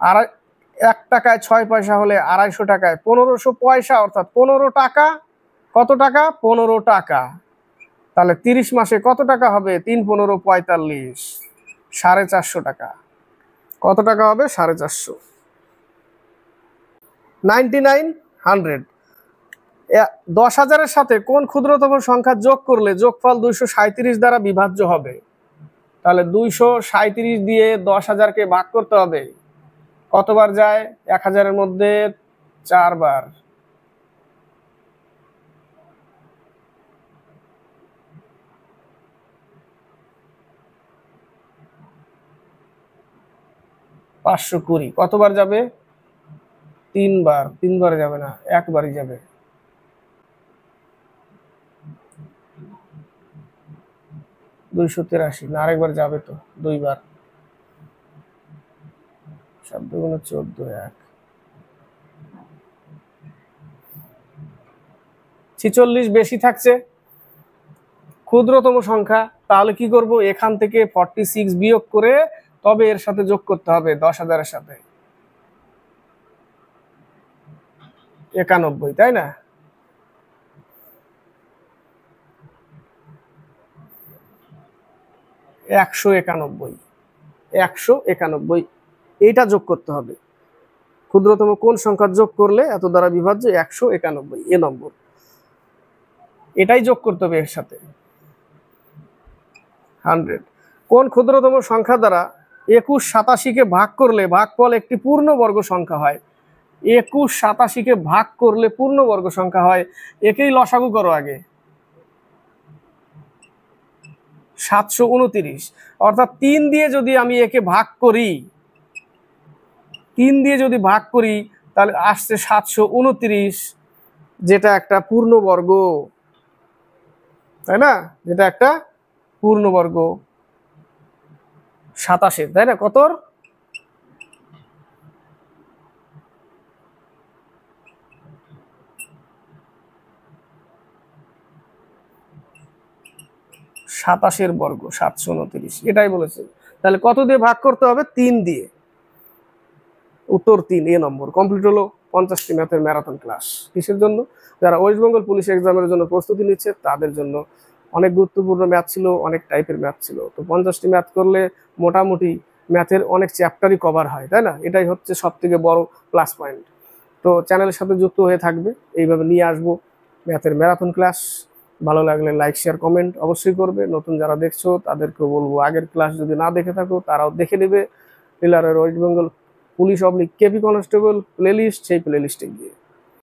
[SPEAKER 1] আর 1 টাকায় 6 পয়সা হলে 250 টাকায় 1500 পয়সা, অর্থাৎ 15 টাকা। কত টাকা? 15 টাকা। তাহলে 30 মাসে কত টাকা হবে? 3 15 45, 450 টাকা। কত টাকা হবে? 450। 99 100, 10,000-এর সাথে কোন ক্ষুদ্রতম সংখ্যা যোগ করলে যোগফল 237 দ্বারা বিভাজ্য হবে? তাহলে 237 দিয়ে 10,000-কে ভাগ করতে হবে। কতবার যায়? 1000-এর মধ্যে 4 বার। $520 কতবার যাবে? 3 বার। 3 বারে যাবে না, একবারই যাবে। 283 না, আরেকবার যাবে তো, 2 বার। 7 × 14 1। 46 বেশি থাকছে, ক্ষুদ্রতম সংখ্যা। তাহলে কি করব? এখান থেকে 46 বিয়োগ করে তবে এর সাথে যোগ করতে হবে 10,000-এর সাথে। 91, তাই না? $191 এইটা যোগ করতে হবে। ক্ষুদ্রতম কোন সংখ্যা যোগ করলে এত দ্বারা বিভাজ্য? 191, এ নম্বর। এটাই যোগ করতে হবে এর সাথে। 100 কোন ক্ষুদ্রতম সংখ্যা দ্বারা 21 87-কে ভাগ করলে ভাগফল একটি পূর্ণবর্গ সংখ্যা হয়? 21 87-কে ভাগ করলে পূর্ণবর্গ সংখ্যা হয়। একেই লসাগু করো আগে। 729, অর্থাৎ 3 দিয়ে যদি আমি একে ভাগ করি, 3 দিয়ে যদি ভাগ করি, তাহলে আসছে 729, যেটা একটা পূর্ণবর্গ, তাই না? যেটা একটা পূর্ণবর্গ 27, তাই না? কতর? 27 বর্গ 729, এটাই বলেছে। তাহলে কত দিয়ে ভাগ করতে হবে? 3 দিয়ে। উত্তর 3, এ নম্বর। কমপ্লিট হলো 50টি ম্যাথের ম্যারাথন ক্লাস। কিসের জন্য? যারা ওয়েস্ট বেঙ্গল পুলিশ এক্সামের জন্য প্রস্তুতি নিচ্ছে তাদের জন্য। অনেক গুরুত্বপূর্ণ ম্যাথ ছিল, অনেক টাইপের ম্যাথ ছিল। তো 50টি ম্যাথ করলে মোটামুটি ম্যাথের অনেক চ্যাপ্টারই কভার হয়, তাই না? এটাই হচ্ছে সব থেকে বড় প্লাস পয়েন্ট। তো চ্যানেলের সাথে যুক্ত হয়ে থাকবে, এইভাবে নিয়ে আসবো ম্যাথের ম্যারাথন ক্লাস। ভালো লাগলে লাইক শেয়ার কমেন্ট অবশ্যই করবে। নতুন যারা দেখছো তাদেরকেও বলবো, আগের ক্লাস যদি না দেখে থাকো তারাও দেখে নেবে। পিলারের West Bengal police oblique KP constable playlist, সেই প্লেলিস্টে গিয়ে।